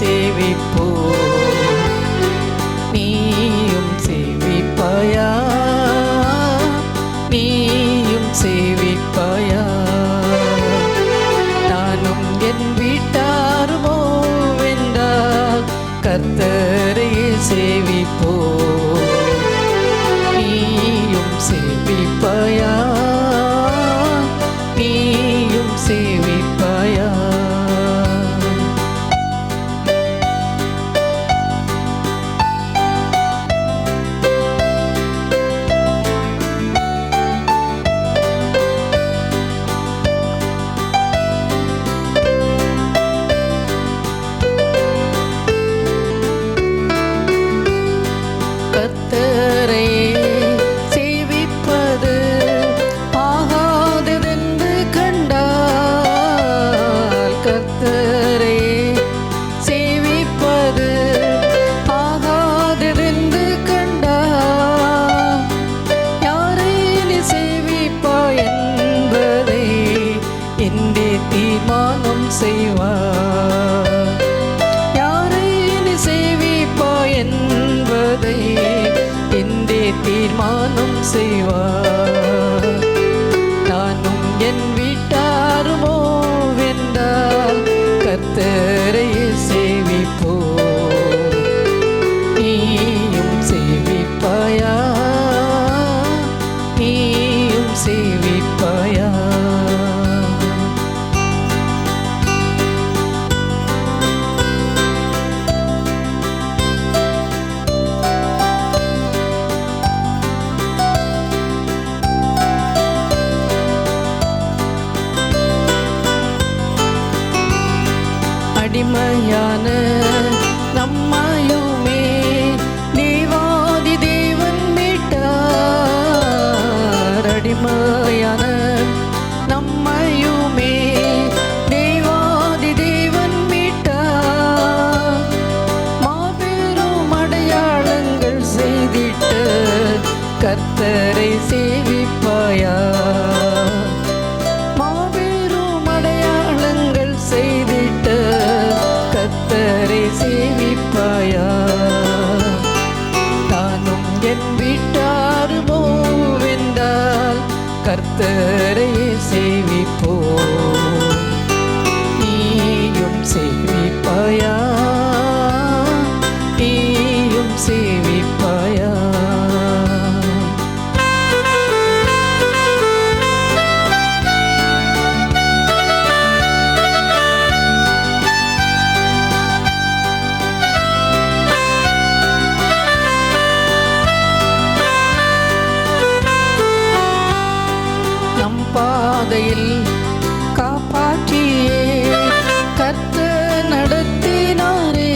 சேவிப்போ. நீயும் சேவிப்பாயா, நீயும் சேவிப்பாயா. நானும் என் வீட்டாருமோ வென்றால் கர்த்தரையே சேவிப்போ. நீயும் சேவிப்பாயா, நீயும் சேவிப்பாயா. கர்த்தரையே சேவிப்பது ஆகாததென்று கண்டால், கர்த்தரையே சேவிப்பது ஆகாததென்று கண்டால், யாரை நீ சேவிப்பாய் என்பதை என்றே தீர்மானம் செய்வார். யாரை நீ சேவிப்பாய் என்பதை என்றே தீர்மானம் செய்வார். நானும் என் வீட்டாருமோ வென்றால் கர்த்தரையே சேவிப்போ. நீயும் சேவிப்பாயா, நீயும் சேவிப்பாயா. அடிமையான நம்மையுமே தேவாதி தேவன் மீட்டார். அடிமையான நம்மையுமே தேவாதி தேவன் மீட்டார். மாபெரும் அடையாளங்கள் செய்திட்ட கர்த்தரை சேவிப்பாயா. மாபெரும் அடையாளங்கள் செய்திட்ட கர்த்தரை சேவிப்பாயா. நானும் என் வீட்டாருமோ வென்றால் கர்த்தரையே சேவிப்போ. நீயும் சேவிப்பாயா, நீயும் சேவிப்பாயா. பாதையில் காப்பாற்றியே கர்த்தர் நடத்தினாரே.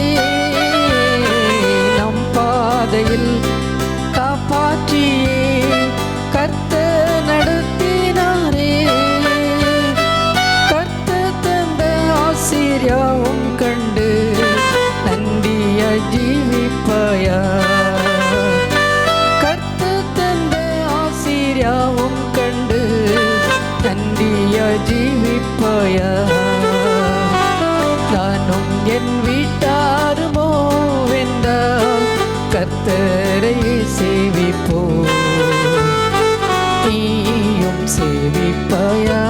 நம் பாதையில் காப்பாற்றியே கர்த்தர் நடத்தினாரே. கர்த்தர் தந்த ஆசீர்வாதம் கண்டு நன்றியா ஜீவிப்பாயா. கர்த்தர் தந்த ஆசீர்வாதம் கண்டு நன்றியா ஜீவிப்பாயா. நானும் என் வீட்டாருமோ வென்றால் கர்த்தரையே சேவிப்போ. நீயும் சேவிப்பாயா,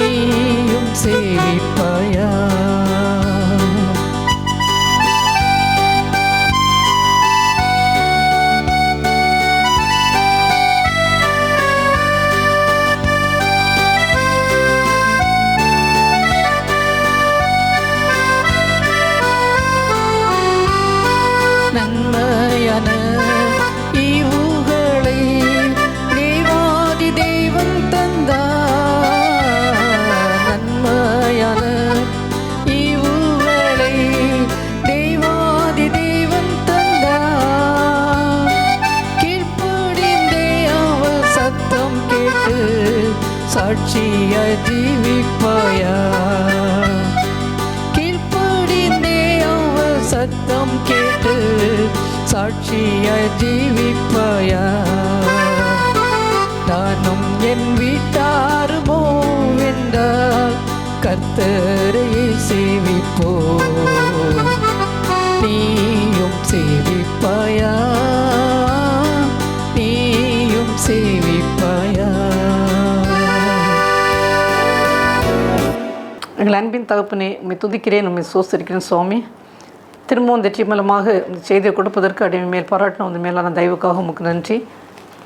நீயும் சேவிப்பாயா. நன்மையான ஈவுகளை தேவாதி தேவன் தந்தார். நன்மையான ஈவுகளை தேவாதி தேவன் தந்தார். கீழ்ப்படிந்தே அவர் சத்தம் கேட்டு சாட்சியா ஜீவிப்பாயா. கீழ்ப்படிந்தே அவர் சத்தம் கேட்டு சாட்சியா ஜீவிப்பாயா. நானும் என் வீட்டாருமோ வென்றால் கர்த்தரையே சேவிப்பாயா. போ நீயும் சேவிப்பாயா நீயும் சேவிப்பாயா. எங்கள் அன்பின் தகப்பனே, உம்மை துதிக்கிறேன், உம்மை சோஸ்தரிக்கிறேன் சுவாமி. திரும்பவும் இந்த மூலமாக இந்த செய்தியை கொடுப்பதற்கு அடிமை மேல் பாராட்டின உங்கள் மேலான தயவுக்காக உமக்கு நன்றி.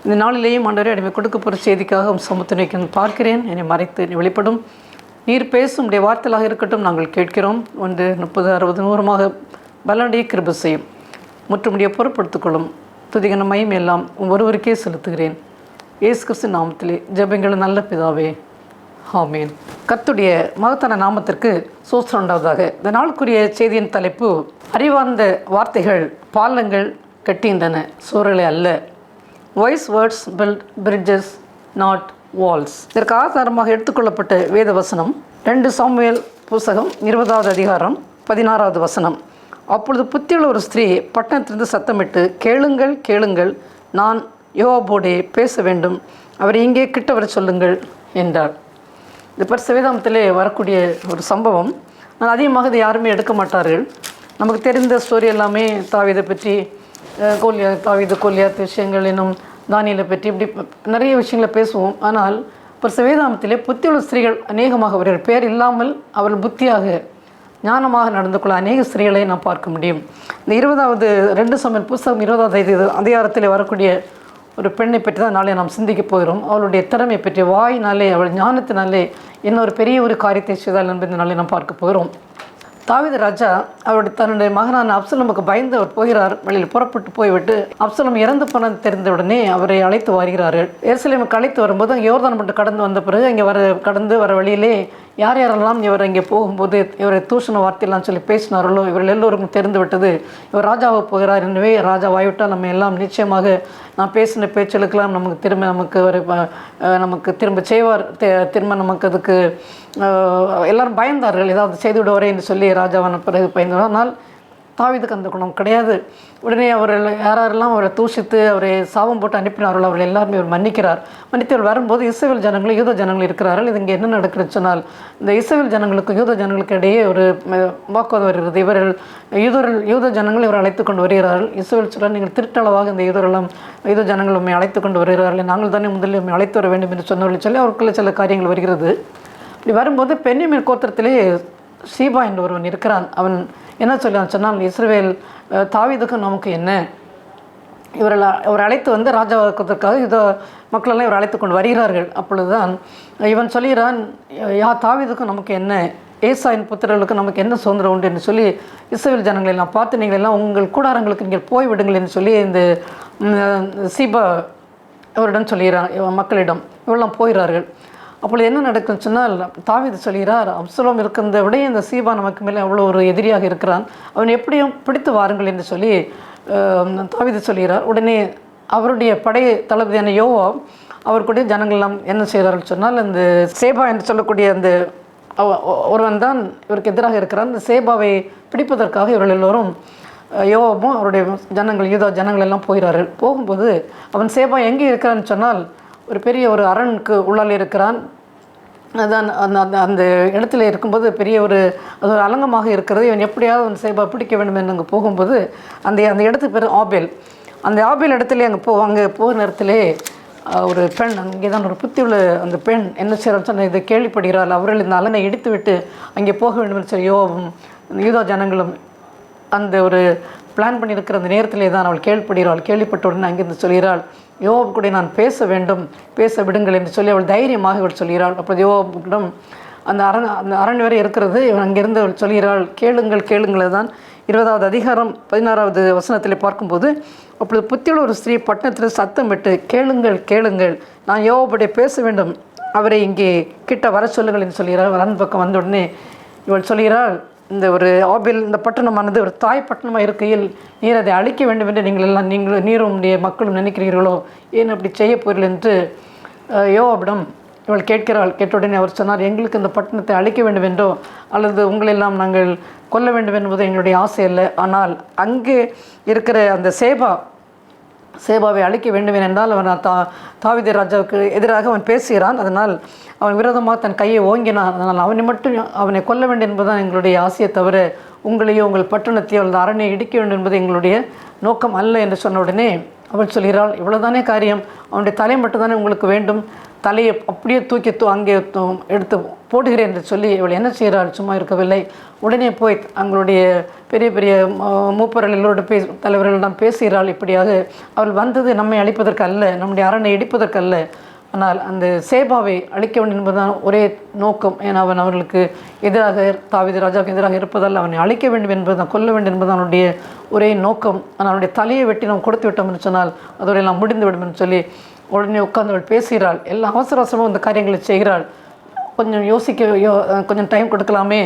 இந்த நாளிலேயும் ஆண்டவரே அடிமை கொடுக்க போகிற செய்திக்காக சமத்துணைக்கு பார்க்கிறேன். என்னை மறைத்து வெளிப்படும். நீர் பேசும் உடைய வார்த்தையாக இருக்கட்டும், நாங்கள் கேட்கிறோம். 1 30 60 100 பலனுடைய கிருபை செய்யும். முற்றுமுடிய பொறுப்படுத்திக்கொள்ளும். துதிகன மையம் எல்லாம் ஒருவருக்கே செலுத்துகிறேன். இயேசு கிறிஸ்து நாமத்திலே ஜெபங்கள் நல்ல பிதாவே, ஆமேன். கர்த்தருடைய மகத்தான நாமத்திற்கு சோஸ்திரம் உண்டாவதாக. இந்த நாளுக்குரிய செய்தியின் தலைப்பு, அறிவார்ந்த வார்த்தைகள் பாலங்கள் கட்டுகின்றன, சூழலை அல்ல. Wise words build bridges not walls. இதற்கு ஆதாரமாக எடுத்துக்கொள்ளப்பட்ட வேத வசனம் 2 சாமுவேல் புஸ்தகம் 20வது அதிகாரம் 16வது வசனம். அப்பொழுது புத்தியுள்ள ஒரு ஸ்திரீ பட்டணத்திலிருந்து சத்தமிட்டு, கேளுங்கள் கேளுங்கள், நான் யோவாபோடே பேச வேண்டும், அவரை இங்கே கிட்ட வர சொல்லுங்கள் என்றாள். இது பரிசுவேதாமத்திலே வரக்கூடிய ஒரு சம்பவம். ஆனால் அதிகமாக இதை யாருமே எடுக்க மாட்டார்கள். நமக்கு தெரிந்த ஸ்டோரி எல்லாமே தாவீதை பற்றி, கோலியாத் விஷயங்கள், இன்னும் தானியலை பற்றி, இப்படி நிறைய விஷயங்களை பேசுவோம். ஆனால் பரிசுவேதாமத்திலே புத்தியுள்ள ஸ்திரீகள் அநேகமாக அவர்கள் பேர் இல்லாமல் அவர்கள் புத்தியாக ஞானமாக நடந்து கொள்ள அநேக ஸ்திரீகளை நாம் பார்க்க முடியும். இந்த 20வது 2 சாமுவேல் புஸ்தகம் 20வது அதிகாரத்தில் வரக்கூடிய ஒரு பெண்ணை பற்றி தான் நாளை நாம் சிந்திக்க போகிறோம். அவளுடைய திறமை பற்றி, வாயினாலே, அவள் ஞானத்தினாலே இன்னொரு பெரிய ஒரு காரியத்தை செய்தாள் என்பதை நாளை நாம் பார்க்க போகிறோம். தாவீது ராஜா அவருடைய தன்னுடைய மகனான அப்சலோமுக்கு பயந்து அவர் போகிறார். வழியில் புறப்பட்டு போய்விட்டு அப்சலோம் இறந்து போனது தெரிந்தவுடனே அவரை அழைத்து வருகிறார்கள். எருசலேமுக்கு அழைத்து வரும்போது அங்கே யோர்தான் மட்டும் கடந்து வந்த பிறகு அங்கே கடந்து வர வழியிலே யார் யாரெல்லாம் இவர் இங்கே போகும்போது இவரை தூஷண வார்த்தையெல்லாம் சொல்லி பேசினார்களோ இவர்கள் எல்லோருக்கும் தெரிந்து விட்டது. இவர் ராஜாவை போகிறார். எனவே ராஜா வாய்விட்டால் நம்ம எல்லாம் நிச்சயமாக நான் பேசின பேச்சலுக்கெல்லாம் நமக்கு திரும்ப செய்வார், திரும்ப நமக்கு அதுக்கு எல்லோரும் பயந்தார்கள், ஏதாவது செய்து விடுவாரே என்று சொல்லி ராஜாவான பிறகு பயந்தார். ஆனால் தாவீதுக்கு அந்த குணம் கிடையாது. உடனே அவர்கள் யாரெல்லாம் அவரை தூஷித்து அவரை சாபம் போட்டு அனுப்பினார்கள் அவர்கள் எல்லாருமே அவர் மன்னிக்கிறார். மன்னித்தவர் வரும்போது இஸ்ரவேல் ஜனங்கள் யூத ஜனங்கள் இருக்கிறார்கள். இது இங்கே என்ன நடக்குதுன்னு சொன்னால், இந்த இஸ்ரவேல் ஜனங்களுக்கும் யூத ஜனங்களுக்கு இடையே ஒரு வாக்குவாதம் வருகிறது. யூத ஜனங்கள் இவர் அழைத்து கொண்டு வருகிறார்கள். இஸ்ரவேல் சொல்ல, நீங்கள் திருட்டளவாக இந்த யூத ஜனங்கள் உண்மை அழைத்து கொண்டு வருகிறார்கள், நாங்கள் தானே முதலில் உண்மை அழைத்து வர வேண்டும் என்று சொன்னவர்கள் சொல்லி அவருக்குள்ள சில காரியங்கள் வருகிறது. இப்படி வரும்போது பென்யமீன் கோத்திரத்திலே சீபா என்று ஒருவன் இருக்கிறான். அவன் என்ன சொல்லியான் சொன்னால், இஸ்ரவேல் தாவீதுக்கும் நமக்கு என்ன, இவர் அழைத்து வந்து ராஜாவாக்குவதற்காக யுத மக்களெல்லாம் இவர் அழைத்து கொண்டு வருகிறார்கள். அப்பொழுதுதான் இவன் சொல்கிறான், தாவீதுக்கும் நமக்கு என்ன, ஏசாயின் புத்திரர்களுக்கு நமக்கு என்ன சுதந்திரம் உண்டு என்று சொல்லி இஸ்ரவேல் ஜனங்களை எல்லாம் பார்த்து, நீங்கள் எல்லாம் உங்கள் கூடாரங்களுக்கு நீங்கள் போய்விடுங்கள் என்று சொல்லி இந்த சீபா இவரிடம் சொல்கிறான். மக்களிடம் இவெல்லாம் போகிறார்கள். அப்பொழுது என்ன நடக்குன்னு சொன்னால், தாவீது சொல்கிறார், அப்சலோம் இருக்கிறத விட இந்த சீபா நமக்கு மேலே அவ்வளோ ஒரு எதிரியாக இருக்கிறான், அவன் எப்படியும் பிடித்து வாருங்கள் என்று சொல்லி தாவீது சொல்கிறார். உடனே அவருடைய படை தளபதியான யோவாப் அவருடைய ஜனங்கள்லாம் என்ன செய்கிறார்கள் சொன்னால், இந்த சேபா என்று சொல்லக்கூடிய அந்த ஒருவன் தான் இவருக்கு எதிராக இருக்கிறான். இந்த சேபாவை பிடிப்பதற்காக இவர்கள் எல்லோரும் யோவாபும் அவருடைய யூத ஜனங்கள் எல்லாம் போகிறார்கள். போகும்போது அவன் சேபா எங்கே இருக்கிறான்னு சொன்னால், ஒரு பெரிய ஒரு அரணுக்கு உள்ளால் இருக்கிறான். அதான் அந்த இடத்துல இருக்கும்போது பெரிய அது ஒரு அலங்கமாக இருக்கிறது. இவன் எப்படியாவது அந்த சேபா பிடிக்க வேண்டும் என்று அங்கே போகும்போது அந்த இடத்துக்கு பேர் ஆபேல். அந்த ஆபேல் இடத்துல அங்கே போகிற நேரத்திலே ஒரு பெண், அங்கே தான் ஒரு புத்தி உள்ள அந்த பெண் என்ன செய்கிறான்னு சொன்னால், இதை கேள்விப்படுகிறாள். அவர்கள் இந்த அலனை இடித்து விட்டு அங்கே போக வேண்டும் என்று சொல்லி யோவாபும் யூதா ஜனங்களும் அந்த ஒரு பிளான் பண்ணியிருக்கிற அந்த நேரத்திலே தான் அவள் கேள்விப்படுகிறாள். கேள்விப்பட்ட உடனே அங்கிருந்து சொல்கிறாள், யோவாப் கூட நான் பேச வேண்டும், பேச விடுங்கள் என்று சொல்லி அவள் தைரியமாக இவள் சொல்கிறாள். அப்போது யோவாபிடம் அந்த அரண் வேறு இருக்கிறது. இவன் அங்கிருந்து அவள் சொல்கிறாள், கேளுங்கள் கேளுங்கள் தான் 20வது அதிகாரம் 16வது வசனத்தில் பார்க்கும்போது, அப்பொழுது புத்தியுள்ள ஒரு ஸ்திரீ பட்டணத்தில் சத்தமிட்டு, கேளுங்கள் கேளுங்கள், நான் யோவாபோடே பேச வேண்டும், அவரை இங்கே கிட்ட வர சொல்லுங்கள் என்று சொல்கிறாள். வரன் பக்கம் வந்த உடனே இவள் சொல்கிறாள், இந்த ஒரு ஆபேல் இந்த பட்டணமானது ஒரு தாய் பட்டணமாக இருக்கையில் நீர் அதை அழிக்க வேண்டும் என்று நீரும் உடைய மக்களும் நினைக்கிறீர்களோ, ஏன் அப்படி செய்ய போகிறீர்கள் என்று யோவாபிடம் இவள் கேட்கிறாள். கேட்ட உடனே அவர் சொன்னார், எங்களுக்கு இந்த பட்டணத்தை அழிக்க வேண்டும் என்றோ அல்லது உங்களெல்லாம் நாங்கள் கொல்ல வேண்டும் என்பது எங்களுடைய ஆசை அல்ல. ஆனால் அங்கே இருக்கிற அந்த சேபாவை அழிக்க வேண்டும் என்றால் அவன் தாவீது ராஜாவுக்கு எதிராக அவன் பேசுகிறான். அதனால் அவன் விரோதமாக தன் கையை ஓங்கினான். அதனால் அவனை கொல்ல வேண்டும் என்பதுதான் எங்களுடைய ஆசையை தவிர உங்களையோ உங்கள் பட்டணத்தையோ அல்லது அரணை இடிக்க வேண்டும் என்பது எங்களுடைய நோக்கம் அல்ல என்று சொன்ன உடனே அவள் சொல்கிறாள், இவ்வளோதானே காரியம், அவனுடைய தலை மட்டும்தானே உங்களுக்கு வேண்டும், தலையை அப்படியே தூக்கி அங்கே எடுத்து போடுகிறேன் என்று சொல்லி இவள் என்ன செய்கிறாள், சும்மா இருக்கவில்லை. உடனே போய் அவங்களுடைய பெரிய பெரிய மூப்பர்கள் எல்லோரோட தலைவர்களிடம் பேசுகிறாள். இப்படியாக அவள் வந்தது நம்மை அழிப்பதற்கு அல்ல, நம்முடைய அரணை இடிப்பதற்கு அல்ல, ஆனால் அந்த சேபாவை அழிக்க வேண்டும் என்பதுதான் ஒரே நோக்கம். ஏன்னா அவன் அவர்களுக்கு எதிராக, தாவீது ராஜாவுக்கு எதிராக இருப்பதால் அவனை அழிக்க வேண்டும் என்பதுதான், கொல்ல வேண்டும் என்பது அவனுடைய ஒரே நோக்கம். ஆனால் அவனுடைய தலையை வெட்டி நாம் கொடுத்து விட்டோம் என்று சொன்னால் அதோடு எல்லாம் முடிந்துவிடும் என்று சொல்லி உடனே உட்கார்ந்து அவள் பேசுகிறாள். எல்லாம் அவசர அவசரமாக இந்த காரியங்களை செய்கிறாள். கொஞ்சம் கொஞ்சம் டைம் கொடுக்கலாமே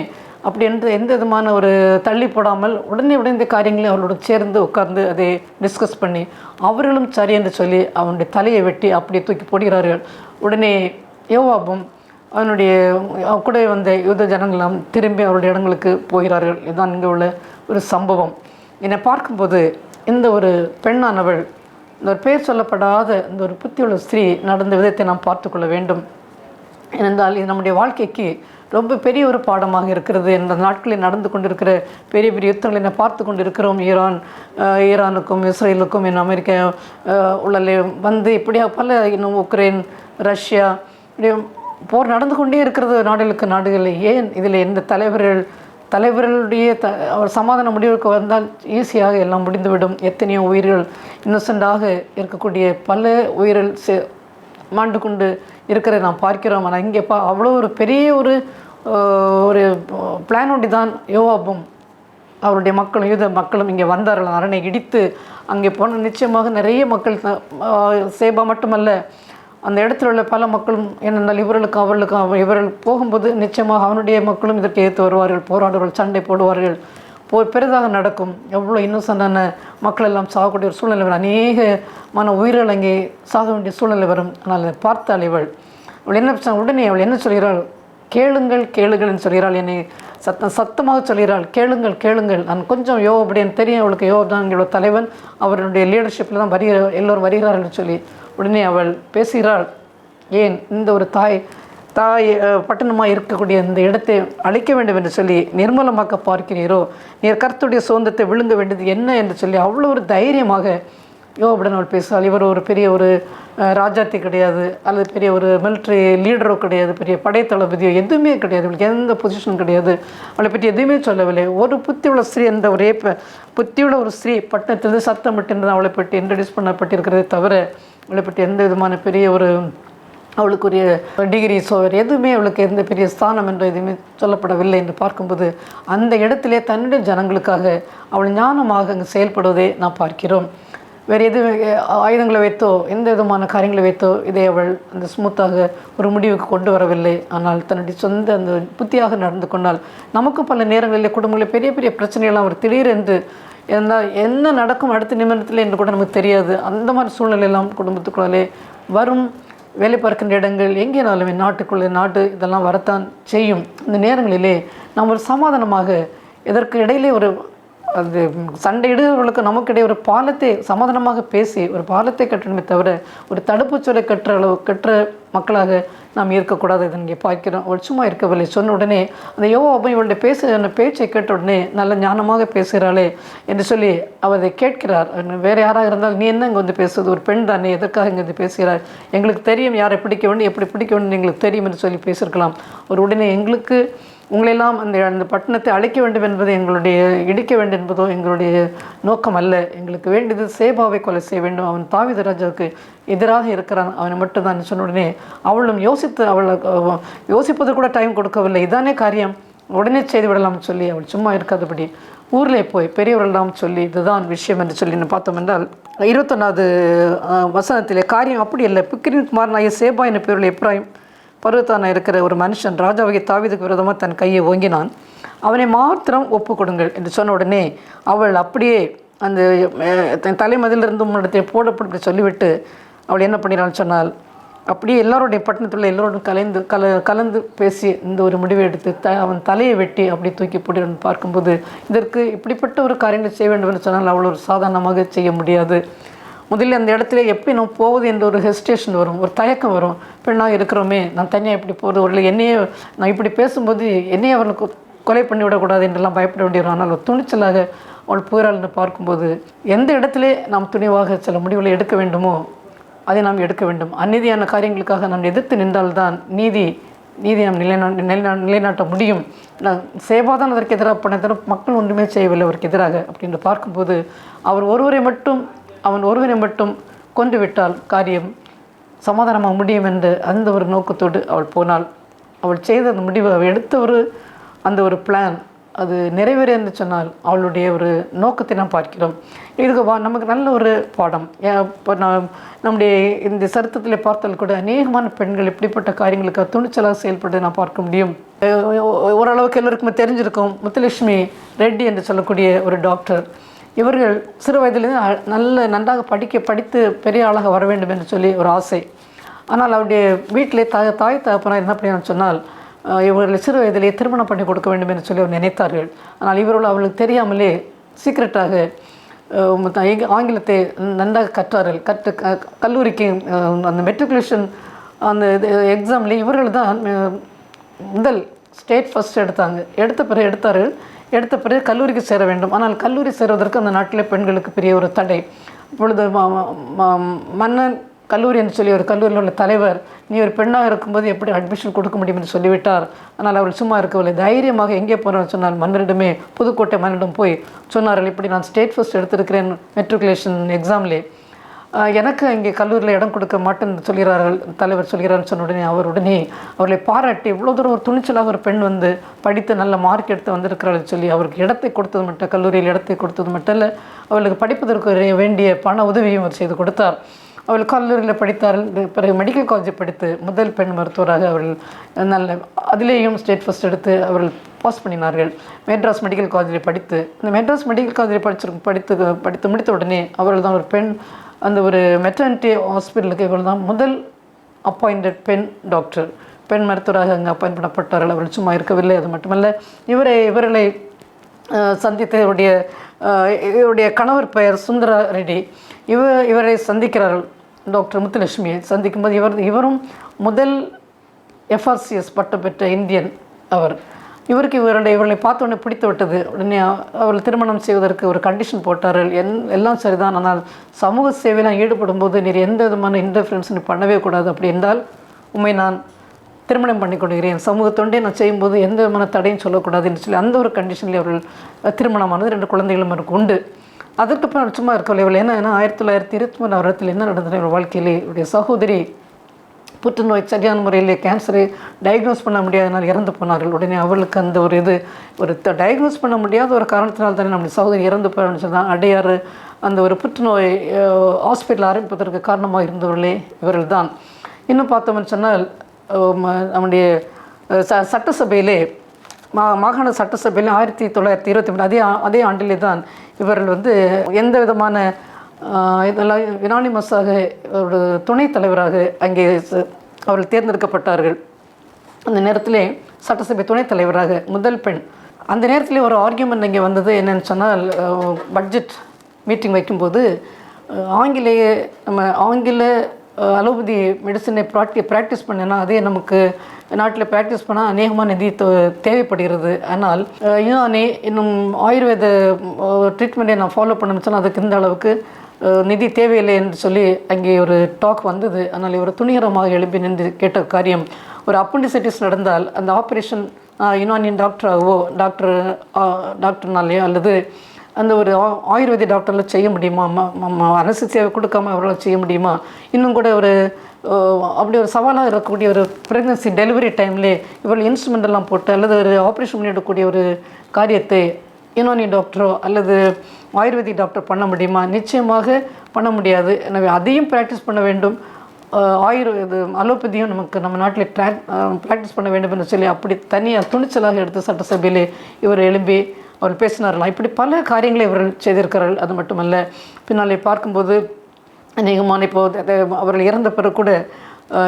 அப்படி என்று எந்த விதமான ஒரு தள்ளி போடாமல் உடனே இந்த காரியங்களை அவளோடு சேர்ந்து உட்கார்ந்து அதை டிஸ்கஸ் பண்ணி அவர்களும் சரி என்று சொல்லி அவனுடைய தலையை வெட்டி அப்படியே தூக்கி போடுகிறார்கள். உடனே யோவாபும் அவனுடைய கூட வந்த யூத ஜனங்களும் திரும்பி அவருடைய இடங்களுக்கு போகிறார்கள். இதுதான் இங்கே உள்ள ஒரு சம்பவம். என்னை பார்க்கும்போது இந்த ஒரு பெண்ணானவள், இந்த ஒரு பெயர் சொல்லப்படாத இந்த ஒரு புத்தியுள்ள ஸ்திரீ நடந்த விதத்தை நாம் பார்த்து கொள்ள வேண்டும். ஏனென்றால் இது நம்முடைய வாழ்க்கைக்கு ரொம்ப பெரிய ஒரு பாடமாக இருக்கிறது. இந்த நாட்களில் நடந்து கொண்டிருக்கிற பெரிய பெரிய யுத்தங்களை என்ன பார்த்து கொண்டு இருக்கிறோம். ஈரானுக்கும் இஸ்ரேலுக்கும் அமெரிக்கா உள்ளே வந்து இப்படியாக பல இன்னும் உக்ரைன், ரஷ்யா இப்படி போர் நடந்து கொண்டே இருக்கிறது நாடுகளுக்கு நாடுகளில். ஏன் இதில் எந்த தலைவர்களுடைய அவர் சமாதான முடிவுக்கு வந்தால் ஈஸியாக எல்லாம் முடிந்துவிடும். எத்தனையோ உயிர்கள் இன்னசென்டாக இருக்கக்கூடிய பல உயிர்கள் மாண்டு கொண்டு இருக்கிறத நாம் பார்க்கிறோம். ஆனால் இங்கே அவ்வளோ ஒரு பெரிய ஒரு பிளானோடி தான் யோவாபும் அவருடைய மக்களும் யூத மக்களும் இங்கே வந்தார்கள். அரணை இடித்து அங்கே போன நிச்சயமாக நிறைய மக்கள், சேபா மட்டுமல்ல அந்த இடத்துல உள்ள பல மக்களும் என்னென்னால் இவர்கள் போகும்போது நிச்சயமாக அவனுடைய மக்களும் இதற்கு ஏற்று வருவார்கள், போராடுவார்கள், சண்டை போடுவார்கள், பெரிதாக நடக்கும். எவ்வளோ இன்னசென்டான மக்கள் எல்லாம் சாகக்கூடிய ஒரு சூழ்நிலை வரும். அநேகமான உயிர்கள் அங்கே சாக வேண்டிய சூழ்நிலை வரும். ஆனால் அதை பார்த்தாள் உடனே அவள் என்ன சொல்கிறாள், கேளுங்கள் சொல்கிறாள். என்னை சத்தமாக சொல்கிறாள், கேளுங்கள். நான் கொஞ்சம் யோவாப் எனக்கு தெரியும், அவளுக்கு யோவாப் தான் எங்களோட தலைவன், அவருடைய லீடர்ஷிப்பில் தான் எல்லோரும் வருகிறார்கள் சொல்லி உடனே அவள் பேசுகிறாள். ஏன் இந்த ஒரு தாய் பட்டணமாக இருக்கக்கூடிய இந்த இடத்தை அழிக்க வேண்டும் என்று சொல்லி நிர்மலமாக்க பார்க்கிறீரோ, நீர் கர்த்தருடைய சுதந்திரத்தை விழுங்க வேண்டியது என்ன என்று சொல்லி அவ்வளோ ஒரு தைரியமாக யோவாபுடன் அவள் பேசுவாள். இவர் ஒரு பெரிய ஒரு ராஜாத்தி கிடையாது, அல்லது பெரிய ஒரு மிலிட்ரி லீடரோ கிடையாது, பெரிய படைத்தளபதியோ எதுவுமே கிடையாது, அவளுக்கு எந்த பொசிஷனும் கிடையாது, அவளை பற்றி எதுவுமே சொல்லவில்லை. ஒரு புத்தியுள்ள ஸ்திரீ, அந்த ஒரே புத்தியுள்ள ஒரு ஸ்திரீ பட்டணத்திலிருந்து சத்தமிட்டு அவளை பற்றி இன்ட்ரடியூஸ் பண்ணப்பட்டிருக்கிறதே தவிர அவளை பற்றி எந்த விதமான பெரிய ஒரு அவளுக்குரிய டிகிரி சோவர் எதுவுமே அவளுக்கு எந்த பெரிய ஸ்தானம் என்று எதுவுமே சொல்லப்படவில்லை என்று பார்க்கும்போது அந்த இடத்திலே தன்னுடைய ஜனங்களுக்காக அவள் ஞானமாக அங்கு செயல்படுவதை நாம் பார்க்கிறோம். வேறு எது ஆயுதங்களை வைத்தோ எந்த விதமான காரியங்களை வைத்தோ இதை அவள் அந்த ஸ்மூத்தாக ஒரு முடிவுக்கு கொண்டு வரவில்லை. ஆனால் தன்னுடைய சொந்த அந்த புத்தியாக நடந்து கொண்டால் நமக்கு பல நேரங்களில் குடும்பங்களில் பெரிய பெரிய பிரச்சனைகள்லாம் அவர் திடீரென்று என்ன நடக்கும் அடுத்த நிமிடத்தில் என்று கூட நமக்கு தெரியாது. அந்த மாதிரி சூழ்நிலையெல்லாம் குடும்பத்துக்குள்ளே வரும். வேலை பார்க்கின்ற இடங்கள் எங்கேனாலுமே நாட்டு இதெல்லாம் வரத்தான் செய்யும். இந்த நேரங்களிலே நாம் ஒரு சமாதானமாக இதற்கு இடையிலே ஒரு அது சண்டையிடுவர்களுக்கு நமக்கு இடையே ஒரு பாலத்தை சமாதானமாக பேசி ஒரு பாலத்தை கட்டணுமே தவிர ஒரு தடுப்புச்சொலை கற்ற மக்களாக நாம் இருக்கக்கூடாது. இதை இங்கே பார்க்கிறோம். அவள் சும்மா இருக்கவில்லை. சொன்ன உடனே அந்த யோவாபும் இவளுடைய பேச்சை கேட்ட உடனே நல்ல ஞானமாக பேசுகிறாளே என்று சொல்லி அவரை கேட்கிறார். வேறு யாராக இருந்தால் நீ என்ன இங்கே வந்து பேசுவது, ஒரு பெண் தானே, எதற்காக இங்கே வந்து பேசுகிறார், எங்களுக்கு தெரியும் யாரை பிடிக்க வேண்டும் எப்படி பிடிக்க வேண்டும் எங்களுக்கு தெரியும் என்று சொல்லி பேசியிருக்கலாம். ஒரு உடனே எங்களுக்கு உங்களெல்லாம் அந்த பட்டணத்தை அழிக்க வேண்டும் என்பது எங்களுடைய இடிக்க வேண்டும் என்பதோ எங்களுடைய நோக்கம் அல்ல. எங்களுக்கு வேண்டியது சேபாவை கொலை செய்ய வேண்டும், அவன் தாவீது ராஜாவுக்கு எதிராக இருக்கிறான், அவனை மட்டும்தான் சொன்ன உடனே அவளும் யோசிப்பது கூட டைம் கொடுக்கவில்லை. இதானே காரியம், உடனே செய்து விடலாம்னு சொல்லி அவள் சும்மா இருக்காதபடி ஊரில் போய் பெரியவர்களெல்லாம் சொல்லி இதுதான் விஷயம் என்று சொல்லி பார்த்தோம் என்றால் 21வது வசனத்திலே காரியம் அப்படி இல்லை. பிக்கிரின் குமாரனாகிய சேபா என்ற பேருள்ள எப்ராயிம் பருவத்தான இருக்கிற ஒரு மனுஷன் ராஜாவாகிய தாவீதுக்கு விரோதமாக தன் கையை ஓங்கினான், அவனை மாத்திரம் ஒப்பு கொடுங்கள் என்று சொன்ன உடனே அவள் அப்படியே அந்த தலைமதிலிருந்து முன்னெடுத்து போடப்பட்டு சொல்லிவிட்டு அவள் என்ன பண்ணினான்னு சொன்னால் அப்படியே எல்லாருடைய பட்டணத்தில் எல்லோரும் கலந்து பேசி இந்த ஒரு முடிவை எடுத்து அவன் தலையை வெட்டி அப்படி தூக்கி போடுன்னு பார்க்கும்போது இதற்கு இப்படிப்பட்ட ஒரு காரியங்களை செய்ய வேண்டும் என்று சொன்னால் அவள் ஒரு சாதாரணமாக செய்ய முடியாது. முதல்ல அந்த இடத்துல எப்படி நம்ம போவது என்ற ஒரு ஹெசிடேஷன் வரும், ஒரு தயக்கம் வரும். பெண்ணாக இருக்கிறோமே, நான் தனியாக எப்படி போகிறது, ஒரு என்னையே நான் இப்படி பேசும்போது என்னையே அவர்களுக்கு கொலை பண்ணிவிடக்கூடாது என்றெல்லாம் பயப்பட வேண்டியவரும். ஆனால் ஒரு துணிச்சலாக அவள் போகிறாள்னு பார்க்கும்போது எந்த இடத்துல நாம் துணிவாக சில முடிவுகளை எடுக்க வேண்டுமோ அதை நாம் எடுக்க வேண்டும். அநீதியான காரியங்களுக்காக நாம் எதிர்த்து நின்றால்தான் நீதி நாம் நிலைநாட்ட முடியும். நான் சேவாதான் அதற்கு எதிராக பண்ண மக்கள் ஒன்றுமே செய்யவில்லை அவருக்கு எதிராக அப்படின்னு பார்க்கும்போது அவன் ஒருவரை மட்டும் கொண்டு விட்டால் காரியம் சமாதானமாக முடியும் என்று அந்த ஒரு நோக்கத்தோடு அவள் போனாள். அவள் செய்த அந்த முடிவு, அவள் எடுத்த அந்த ஒரு பிளான் அது நிறைவேற என்று சொன்னால் அவளுடைய ஒரு நோக்கத்தை நாம் பார்க்கிறோம். இதுக்கு நமக்கு நல்ல ஒரு பாடம். இப்போ நம்முடைய இந்த சரித்திரத்தில் பார்த்தால் கூட அநேகமான பெண்கள் இப்படிப்பட்ட காரியங்களுக்கு துணிச்சலாக செயல்பட்டு நாம் பார்க்க முடியும். ஓரளவுக்கு எல்லோருக்குமே தெரிஞ்சிருக்கும், முத்துலட்சுமி ரெட்டி என்று சொல்லக்கூடிய ஒரு டாக்டர். இவர்கள் சிறு வயதிலிருந்து நன்றாக படித்து பெரிய ஆளாக வர வேண்டும் என்று சொல்லி ஒரு ஆசை. ஆனால் அவருடைய வீட்டிலே தாய் தகப்பனார் என்ன பண்ணான்னு சொன்னால் இவர்களை சிறு வயதிலே திருமணம் பண்ணி கொடுக்க வேண்டும் என்று சொல்லி அவர் நினைத்தார்கள். ஆனால் இவர்கள் அவர்களுக்கு தெரியாமலே சீக்கிரட்டாக ஆங்கிலத்தை நன்றாக கற்றார்கள். கல்லூரிக்கு அந்த மெட்ரிகுலேஷன் அந்த எக்ஸாம்லேயே இவர்கள் தான் முதல் ஸ்டேட் ஃபஸ்ட் எடுத்த பிறகு கல்லூரிக்கு சேர வேண்டும். ஆனால் கல்லூரி சேருவதற்கு அந்த நாட்டில் பெண்களுக்கு பெரிய ஒரு தடை. இப்பொழுது மன்னன் கல்லூரி என்று சொல்லி ஒரு கல்லூரியில் உள்ள தலைவர், நீ ஒரு பெண்ணாக இருக்கும்போது எப்படி அட்மிஷன் கொடுக்க முடியும் என்று சொல்லிவிட்டார். ஆனால் அவர்கள் சும்மா இருக்கவில்லை, தைரியமாக எங்கே போகிறேன்னு சொன்னால் மன்னரிடமே, புதுக்கோட்டை மன்னரிடம் போய் சொன்னார்கள், இப்படி நான் ஸ்டேட் ஃபஸ்ட் எடுத்திருக்கிறேன் மெட்ரிகுலேஷன் எக்ஸாம்லே, எனக்கு இங்கே கல்லூரியில் இடம் கொடுக்க மாட்டேன்னு சொல்கிறார்கள், தலைவர் சொல்கிறார்னு சொன்ன உடனே அவர்களை பாராட்டி இவ்வளோ தூரம் ஒரு துணிச்சலாக ஒரு பெண் வந்து படித்து நல்ல மார்க் எடுத்து வந்திருக்கிறார்கள் சொல்லி அவருக்கு இடத்தை கொடுத்தது மட்டும், கல்லூரியில் இடத்தை கொடுத்தது மட்டும் இல்லை, அவர்களுக்கு படிப்பதற்கு வேண்டிய பண உதவியும் அவர் செய்து கொடுத்தார். அவர்கள் கல்லூரியில் படித்தார்கள். பிறகு மெடிக்கல் காலேஜில் படித்து முதல் பெண் மருத்துவராக அவர்கள் அதிலேயும் ஸ்டேட் ஃபஸ்ட் எடுத்து அவர்கள் பாஸ் பண்ணினார்கள். மெட்ராஸ் மெடிக்கல் காலேஜில் படித்து அந்த மெட்ராஸ் மெடிக்கல் காலேஜில் படித்து முடித்த உடனே அவர்கள் தான் ஒரு பெண் அந்த ஒரு மெட்டர்னிட்டி ஹாஸ்பிட்டலுக்கு இவர்கள் தான் முதல் அப்பாயிண்டட் பெண் மருத்துவராக அங்கே அப்பாயின்ட் பண்ணப்பட்டார்கள். அவர்கள் சும்மா இருக்கவில்லை. அது மட்டுமல்ல, இவர்களை சந்தித்த இவருடைய கணவர் பெயர் சுந்தரா ரெட்டி. இவரை சந்திக்கிறார்கள். டாக்டர் முத்துலட்சுமியை சந்திக்கும்போது இவரும் முதல் FRCS பட்டம் பெற்ற இந்தியன் அவர். இவர்களை பார்த்த உடனே பிடித்து விட்டது. உடனே அவர்கள் திருமணம் செய்வதற்கு ஒரு கண்டிஷன் போட்டார்கள். எல்லாம் சரிதான், ஆனால் சமூக சேவையெல்லாம் ஈடுபடும் போது நீர் எந்த விதமான இன்டர்ஃபரன்ஸ் பண்ணவே கூடாது, அப்படி என்றால் நான் திருமணம் பண்ணி கொடுக்கிறேன், சமூக தொண்டை நான் செய்யும்போது எந்த விதமான தடையும் சொல்லக்கூடாது என்று சொல்லி அந்த ஒரு கண்டிஷனில் அவர்கள் திருமணமானது. 2 குழந்தைகளும் அவருக்கு உண்டு. அதற்கப்புறம் சும்மா இருக்கவில்லை. ஏன்னா 1923 வருடத்தில் என்ன நடந்தது இவர் வாழ்க்கையிலே, இவருடைய சகோதரி புற்றுநோய் சரியான முறையில் கேன்சரை டயக்னோஸ் பண்ண முடியாதனால் இறந்து போனார்கள். உடனே அவர்களுக்கு அந்த ஒரு டயக்னோஸ் பண்ண முடியாத ஒரு காரணத்தினால் தானே நம்முடைய சகோதரி இறந்து போயின்னு சொன்னால் அடையாறு அந்த ஒரு புற்றுநோய் ஹாஸ்பிட்டல் ஆரம்பிப்பதற்கு காரணமாக இருந்தவர்களே இவர்கள் தான். இன்னும் பார்த்தோம்னு சொன்னால் நம்முடைய சட்டசபையிலே மாகாண சட்டசபையில் 1923 அதே ஆண்டிலே தான் இவர்கள் எந்த விதமான இதெல்லாம் யுனானிமஸாக ஒரு துணைத் தலைவராக அங்கே அவர்கள் தேர்ந்தெடுக்கப்பட்டார்கள். அந்த நேரத்திலே சட்டசபை துணைத் தலைவராக முதல் பெண். அந்த நேரத்திலே ஒரு ஆர்கியூமெண்ட் இங்கே வந்தது. என்னென்னு சொன்னால், பட்ஜெட் மீட்டிங் வைக்கும்போது ஆங்கில அலோபதி மெடிசனை ப்ராக்டிஸ் பண்ணினா அதே நமக்கு நாட்டில் ப்ராக்டிஸ் பண்ணால் அநேகமாக நிதி தேவைப்படுகிறது. ஆனால் இன்னும் ஆயுர்வேத ட்ரீட்மெண்ட்டை நான் ஃபாலோ பண்ணணும்னு சொன்னால் அதுக்கு இந்த அளவுக்கு நிதி தேவையில்லை என்று சொல்லி அங்கே ஒரு டாக் வந்தது. ஆனால் இவர் துணிகரமாக எழுப்பி நின்று கேட்ட காரியம், ஒரு அப்பண்டிசைட்டிஸ் நடந்தால் அந்த ஆப்ரேஷன் யுனானியன் டாக்டராகவோ டாக்டர்னாலேயோ அல்லது அந்த ஒரு ஆயுர்வேத டாக்டரில் செய்ய முடியுமா, அனஸ்தீசியாவை கொடுக்காம அவர்களால் செய்ய முடியுமா, இன்னும் கூட அப்படி ஒரு சவாலாக இருக்கக்கூடிய ஒரு ப்ரெக்னன்சி டெலிவரி டைம்லேயே இவர்கள் இன்ஸ்ட்ருமெண்டெல்லாம் போட்டு அல்லது ஒரு ஆப்ரேஷன் பண்ணிடக்கூடிய ஒரு காரியத்தை யுனானி டாக்டரோ அல்லது ஆயுர்வேதிக் டாக்டர் பண்ண முடியுமா? நிச்சயமாக பண்ண முடியாது. எனவே அதையும் ப்ராக்டிஸ் பண்ண வேண்டும். அலோபதியும் நம்ம நாட்டில் ப்ராக்டிஸ் பண்ண வேண்டும் என்று சொல்லி அப்படி தனியாக துணிச்சலாக எடுத்து சட்டசபையிலே இவர் எழும்பி அவர் பேசினார்களாம். இப்படி பல காரியங்களை இவர்கள் செய்திருக்கிறார்கள். அது மட்டுமல்ல, பின்னாலே பார்க்கும்போது அநேகமான அவர்கள் இறந்த பிறகு கூட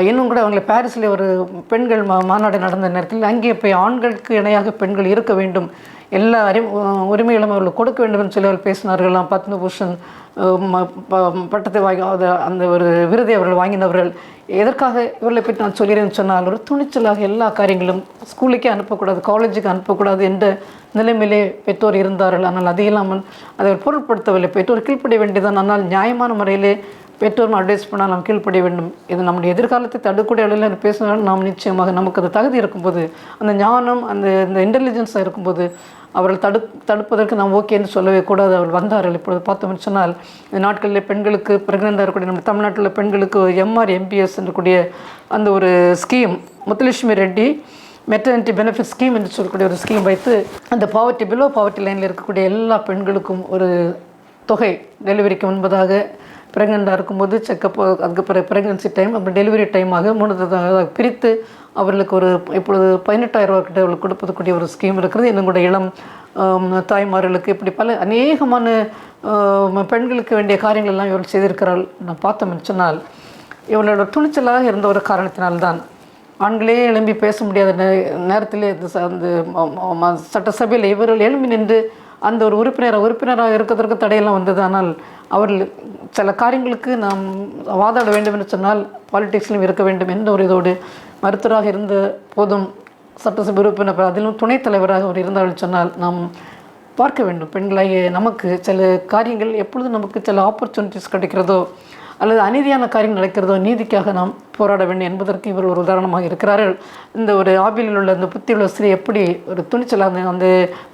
இன்னும் கூட அவங்களை பாரிஸில் ஒரு பெண்கள் மாநாடு நடந்த நேரத்தில் அங்கே போய் ஆண்களுக்கு இணையாக பெண்கள் இருக்க வேண்டும், எல்லா உரிமைகளும் அவர்கள் கொடுக்க வேண்டும் என்று சொல்லி அவர்கள் பேசினார்களாம். பத்மபூஷன் பட்டத்தை அந்த ஒரு விருதை அவர்கள் வாங்கினவர்கள். எதற்காக இவர்களை பற்றி நான் சொல்கிறேன்னு சொன்னால், ஒரு துணிச்சலாக எல்லா காரியங்களும் ஸ்கூலுக்கே அனுப்பக்கூடாது, காலேஜுக்கு அனுப்பக்கூடாது என்ற நிலைமையிலே பெற்றோர் இருந்தார்கள். ஆனால் அது இல்லாமல் அதை பொருட்படுத்தவில்லை. பெற்றோர் கீழ்ப்படிய வேண்டியதான். ஆனால் நியாயமான முறையிலே பெற்றோர் அட்வைஸ் பண்ணால் நாம் கீழ்ப்படிய வேண்டும். இது நம்முடைய எதிர்காலத்தை தடுக்கக்கூடிய அளவில் பேசினாலும் நாம் நிச்சயமாக நமக்கு அது தகுதி இருக்கும்போது, அந்த ஞானம், இந்த இன்டெலிஜென்ஸாக இருக்கும்போது அவர்கள் தடுப்பதற்கு நாம் ஓகேன்னு சொல்லவே கூடாது. அவர்கள் வந்தார்கள். இப்பொழுது பார்த்தோம்னு சொன்னால், இந்த நாட்களில் பெண்களுக்கு பிரெக்னெண்டாக இருக்கக்கூடிய நம்ம தமிழ்நாட்டில் பெண்களுக்கு எம்ஆர் எம்பிஎஸ் என்றக்கூடிய அந்த ஒரு scheme, Muthulakshmi Reddy maternity benefit scheme என்று சொல்லக்கூடிய ஒரு ஸ்கீம் வைத்து அந்த பிலோ பாவர்ட்டி லைனில் இருக்கக்கூடிய எல்லா பெண்களுக்கும் ஒரு தொகை, டெலிவரிக்கு முன்பதாக ப்ரெக்னெண்ட்டாக இருக்கும்போது செக்கப், அதுக்கு பிறகு ப்ரெக்னன்சி டைம், அப்புறம் டெலிவரி டைமாக 3 பிரித்து அவர்களுக்கு ஒரு இப்பொழுது 18,000 ரூபா கிட்ட அவர்களுக்கு கொடுப்பதற்குரிய ஒரு ஸ்கீம் இருக்கிறது. இன்னும் கூட இளம் தாய்மார்களுக்கு இப்படி பல அநேகமான பெண்களுக்கு வேண்டிய காரியங்கள் எல்லாம் இவர்கள் செய்திருக்கிறாள். நான் பார்த்தோம்னு சொன்னால், இவர்களோட துணிச்சலாக இருந்த ஒரு காரணத்தினால்தான் ஆண்களே எழும்பி பேச முடியாத நேரத்திலே அந்த சட்டசபையில் இவர்கள் எழும்பி நின்று அந்த ஒரு உறுப்பினராக இருக்கிறதற்கு தடையெல்லாம் வந்தது. ஆனால் அவர்கள் சில காரியங்களுக்கு நாம் வாதாட வேண்டும் என்று சொன்னால் பாலிடிக்ஸ்லையும் இருக்க வேண்டும் என்ற ஒரு இதோடு மருத்துவராக இருந்த போதும் சட்டசபை உறுப்பினர், அதிலும் துணைத் தலைவராக அவர் இருந்தார்கள் சொன்னால் நாம் பார்க்க வேண்டும். பெண்களாகிய நமக்கு சில காரியங்கள் எப்பொழுது நமக்கு சில ஆப்பர்ச்சுனிட்டிஸ் கிடைக்கிறதோ அல்லது அநீதியான காரியங்கள் நடக்கிறதோ நீதிக்காக நாம் போராட வேண்டும் என்பதற்கு இவர் ஒரு உதாரணமாக இருக்கிறார்கள். இந்த ஒரு ஆபிலில் உள்ள அந்த புத்தியுள்ள ஸ்திரீ எப்படி ஒரு துணிச்சலாக அந்த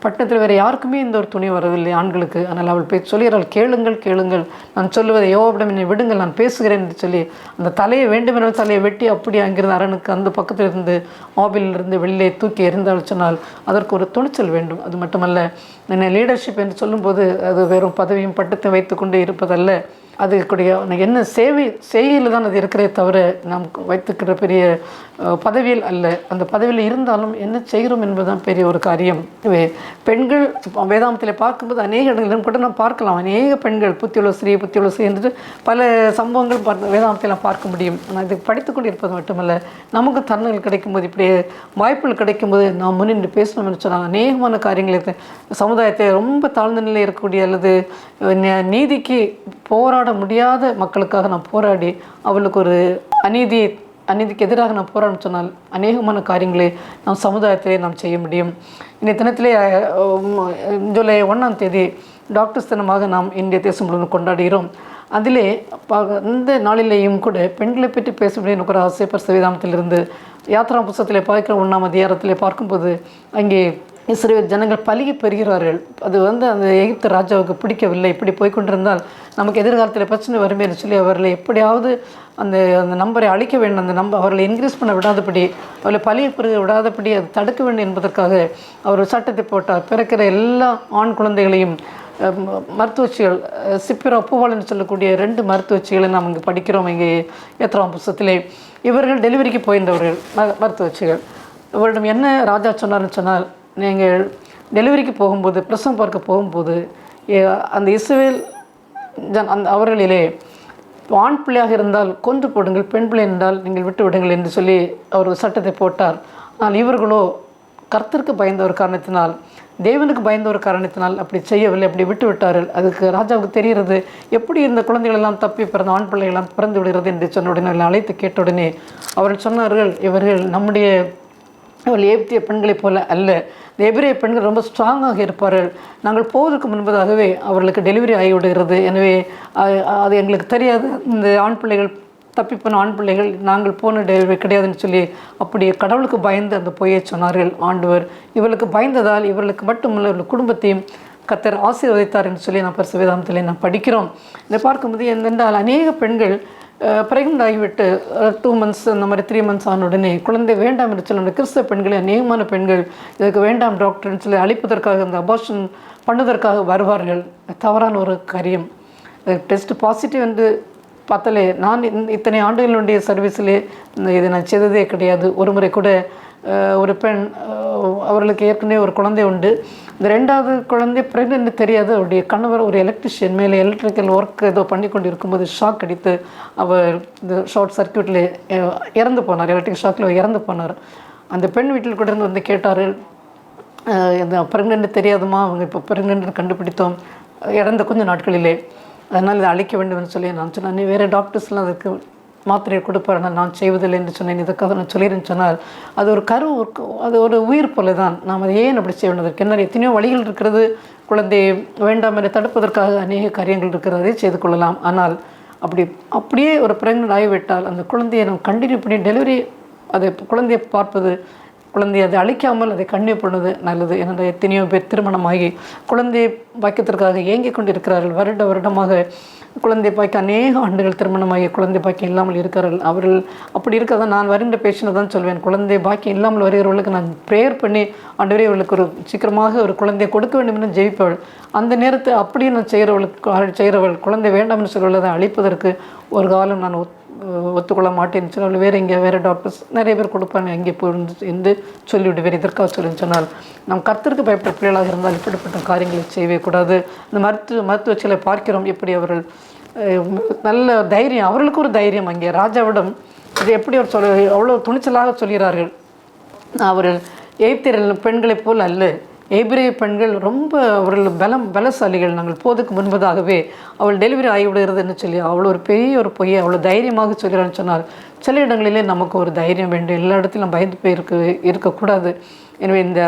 பட்டணத்தில் வேறு யாருக்குமே இந்த ஒரு துணி வரவில்லை ஆண்களுக்கு. ஆனால் அவள் சொல்கிறாள், கேளுங்கள், நான் சொல்லுவதை யோவாவிடம் என்னை விடுங்கள், நான் பேசுகிறேன் என்று சொல்லி அந்த தலையை வேண்டுமென்றால் தலையை வெட்டி அப்படி அங்கிருந்து அரணுக்கு அந்த பக்கத்தில் இருந்து ஆபிலிருந்து வெளியே தூக்கி எறிந்தால் சொன்னால் அதற்கு ஒரு துணிச்சல் வேண்டும். அது மட்டுமல்ல, என்னை லீடர்ஷிப் என்று சொல்லும்போது அது வெறும் பதவியும் பட்டத்தை வைத்து கொண்டு இருப்பதல்ல, அதுக்குடைய என்ன செய்கையில் தான் அது இருக்கிறதே தவிர நாம் வைத்துக்கிற பெரிய பதவியில் அல்ல. அந்த பதவியில் இருந்தாலும் என்ன செய்கிறோம் என்பதுதான் பெரிய ஒரு காரியம். பெண்கள் வேதாந்தத்தில் பார்க்கும்போது அநேக இடங்களிலும் கூட நாம் பார்க்கலாம். அநேக பெண்கள் புத்தியுள்ள ஸ்ரீ என்று பல சம்பவங்கள் வேதாந்தத்தில் பார்க்க முடியும். ஆனால் இது படித்துக்கொண்டு இருப்பது மட்டுமல்ல, நமக்கு தருணங்கள் கிடைக்கும்போது, இப்படி வாய்ப்புகள் கிடைக்கும்போது நாம் முன்னின்று பேசணும் என்று சொன்னால் அநேகமான காரியங்களை சமுதாயத்தை ரொம்ப தாழ்ந்த நிலையில் இருக்கக்கூடிய அல்லது நீதிக்கு போராட முடியாத மக்களுக்காக நாம் போராடி அவளுக்கு ஒரு அநீதிக்கு எதிராக நாம் போராடணும் சொன்னால் அநேகமான காரியங்களை நாம் சமுதாயத்திலே நாம் செய்ய முடியும். இந்த தினத்திலே ஜூலை 1ஆம் தேதி டாக்டர்ஸ் தினமாக நாம் இந்திய தேசம் முழுவதும் கொண்டாடுகிறோம். அதிலே இந்த நாளிலேயும் கூட பெண்களை பற்றி பேச முடியும் எனக்கு ஒரு ஆசை. பரிசுத்தவேதாகமத்திலிருந்து யாத்ரா புஸ்தகத்திலே பார்க்கிற 1ஆம் அதிகாரத்திலே பார்க்கும்போது அங்கே இஸ்ரவேல் ஜனங்கள் பலியை பெறுகிறார்கள். அது அந்த எகிப்து ராஜாவுக்கு பிடிக்கவில்லை. இப்படி போய்கொண்டிருந்தால் நமக்கு எதிர்காலத்தில் பிரச்சனை வருமே என்று சொல்லி அவர்களை எப்படியாவது அந்த நம்பரை அழிக்க வேண்டும், அந்த அவர்களை இன்க்ரீஸ் பண்ண விடாதபடி, அவர்களை பலியை பெருக விடாதபடி அது தடுக்க வேண்டும் என்பதற்காக அவர் சட்டத்தை போட்டார். பிறக்கிற எல்லா ஆண் குழந்தைகளையும் மருத்துவச்சிகள், சிப்பிரா பூவாள் என்று சொல்லக்கூடிய 2 மருத்துவச்சிகளை நாம் இங்கே படிக்கிறோம். இங்கே ஏத்ராம் புஸ்தகத்திலே இவர்கள் டெலிவரிக்கு போயிருந்தவர்கள் மருத்துவச்சிகள். இவரிடம் என்ன ராஜா சொன்னார்னு சொன்னால், நீங்கள் டெலிவரிக்கு போகும்போது, பிரசவம் பார்க்க போகும்போது அந்த இஸ்ரவேல் அவர்களிலே ஆண் பிள்ளையாக இருந்தால் கொன்று போடுங்கள், பெண் பிள்ளை என்றால் நீங்கள் விட்டு விடுங்கள் என்று சொல்லி அவர் சட்டத்தை போட்டார். ஆனால் இவர்களோ கர்த்தருக்கு பயந்த ஒரு காரணத்தினால், தேவனுக்கு பயந்த ஒரு காரணத்தினால் அப்படி செய்யவில்லை, அப்படி விட்டு விட்டார்கள். அதுக்கு ராஜாவுக்கு தெரிகிறது எப்படி இந்த குழந்தைகள் எல்லாம் தப்பி பிறந்த ஆண் பிள்ளைகளாம் பிறந்து விடுகிறது என்று சொன்ன உடனே அழைத்து கேட்ட உடனே அவர்கள் சொன்னார்கள், இவர்கள் நம்முடைய அவள் ஏப்திய பெண்களைப் போல அல்ல, எபிரேய பெண்கள் ரொம்ப ஸ்ட்ராங்காக இருப்பார்கள். நாங்கள் போவதற்கு முன்பதாகவே அவர்களுக்கு டெலிவரி ஆகிவிடுகிறது. எனவே அது எங்களுக்கு தெரியாது, இந்த ஆண் பிள்ளைகள் தப்பிப்போன ஆண் பிள்ளைகள் நாங்கள் போன டெலிவரி கிடையாதுன்னு சொல்லி அப்படியே கடவுளுக்கு பயந்து அந்த பொய்யை சொன்னார்கள். ஆண்டவர் இவர்களுக்கு பயந்ததால் இவர்களுக்கு மட்டுமல்ல இவர்கள் குடும்பத்தையும் கர்த்தர் ஆசீர்வதித்தார் என்று சொல்லி நான் பரிசுத்தவேதாகமத்தில் நாம் படிக்கிறோம். இதை பார்க்கும்போது என்னென்றால் அநேக பெண்கள் ப்ரெக்னென்ட் ஆகிவிட்டு 2 மந்த்ஸ் அந்த மாதிரி 3 மந்த்ஸ் ஆன உடனே குழந்தை வேண்டாம் என்று சொல்லி கிறிஸ்தவ பெண்கள் அநேகமான பெண்கள் இதுக்கு வேண்டாம் டாக்டர்னு சொல்லி அழிப்பதற்காக அந்த அபார்ஷன் பண்ணுவதற்காக வருவார்கள். தவறான ஒரு காரியம். டெஸ்ட் பாசிட்டிவ் என்று பார்த்தாலே, நான் இத்தனை ஆண்டுகளுடைய சர்வீஸிலே இதை நான் செய்ததே கிடையாது. ஒரு முறை கூட ஒரு பெண், அவர்களுக்கு ஏற்கனவே ஒரு குழந்தை உண்டு, இந்த 2வது குழந்தை ப்ரெக்னென்ட் தெரியாது. அவருடைய கணவர் ஒரு எலக்ட்ரிஷியன் மேலே எலக்ட்ரிக்கல் ஒர்க் ஏதோ பண்ணி கொண்டு இருக்கும்போது ஷாக் அடித்து அவர் இந்த ஷார்ட் சர்க்கியூட்டில் இறந்து போனார். எலக்ட்ரிக் ஷாக்கில் இறந்து போனார். அந்த பெண் வீட்டில் கூட இருந்து வந்து கேட்டார்கள், இந்த ப்ரெக்னென்ட் தெரியாதுமா, அவங்க இப்போ ப்ரெக்னென்ட் கண்டுபிடித்தோம் இறந்த கொஞ்சம் நாட்களிலே. அதனால் இதை அழிக்க வேண்டும் என்று சொல்லி நான் சொன்னேன். நீ வேறு டாக்டர்ஸ்லாம் அதுக்கு மாத்திரையை கொடுப்பார், நான் செய்வதில்லை என்று சொன்னேன். இதுக்காக நான் சொல்லிடுன்னு சொன்னால் அது ஒரு அது ஒரு உயிர் போல தான். நாம் அதை ஏன் அப்படி செய்ய வேண்டியதற்கு என்ன எத்தனையோ வழிகள் இருக்கிறது. குழந்தையை வேண்டாம் என தடுப்பதற்காக அநேக காரியங்கள் இருக்கிறது, அதை செய்து கொள்ளலாம். ஆனால் அப்படியே ஒரு பிரெக்னென்ட் ஆகிவிட்டால் அந்த குழந்தையை நம்ம கண்டினியூ பண்ணி டெலிவரி அதை குழந்தையை பார்ப்பது, குழந்தையை அதை அழிக்காமல் அதை கண்டினியூ பண்ணுவது நல்லது. என்னோட எத்தனையோ பேர் திருமணமாகி குழந்தையை பாக்கியத்திற்காக ஏங்கிக் கொண்டு இருக்கிறார்கள். வருடமாக குழந்தை பாய்க்க அநேக ஆண்டுகள் திருமணமாகி குழந்தை பாக்கியம் இல்லாமல் இருக்கிறார்கள். அவர்கள் அப்படி இருக்கிறதா நான் வருகின்ற பேஷனை தான் சொல்வேன். குழந்தை பாக்கியம் இல்லாமல் வருகிறவர்களுக்கு நான் ப்ரேயர் பண்ணி ஆண்டவரே அவர்களுக்கு ஒரு சீக்கிரமாக ஒரு குழந்தையை கொடுக்க வேண்டும் என்று ஜெயிப்பவள். அந்த நேரத்தை அப்படியே நான் செய்கிறவள் குழந்தை வேண்டாம் என்று சொல்வதை அழிப்பதற்கு ஒரு காலம் நான் ஒத்துக்கொள்ள மாட்டேன்னு சொன்னால் வேறு டாக்டர்ஸ் நிறைய பேர் கொடுப்பாங்க, எங்கே போயிருந்து என்று சொல்லிவிடுவேன். இதற்காக சொல்லுன்னு சொன்னால் நம் கர்த்தருக்கு பயப்பட்ட பிள்ளைகளாக இருந்தால் இப்படிப்பட்ட காரியங்களை செய்யவே கூடாது. இந்த மருத்துவச்சிகளை பார்க்கிறோம், எப்படி அவர்கள் நல்ல தைரியம், அவர்களுக்கு ஒரு தைரியம். அங்கே ராஜாவிடம் இது எப்படி அவர் அவ்வளோ துணிச்சலாக சொல்கிறார்கள். அவர்கள் எய்ப்தியர்கள் பெண்களைப் போல் அல்ல, எபிரேய பெண்கள் ரொம்ப அவர்கள் பலசாலிகள். நாங்கள் போதுக்கு முன்பதாகவே அவள் டெலிவரி ஆகிவிடுகிறதுன்னு சொல்லி அவ்வளோ ஒரு பெரிய ஒரு பொய்யை அவ்வளோ தைரியமாக சொல்கிறான்னு சொன்னால் சில இடங்களிலே நமக்கு ஒரு தைரியம் வேண்டும். எல்லா இடத்திலும் பயந்து போய் இருக்கக்கூடாது. எனவே இந்த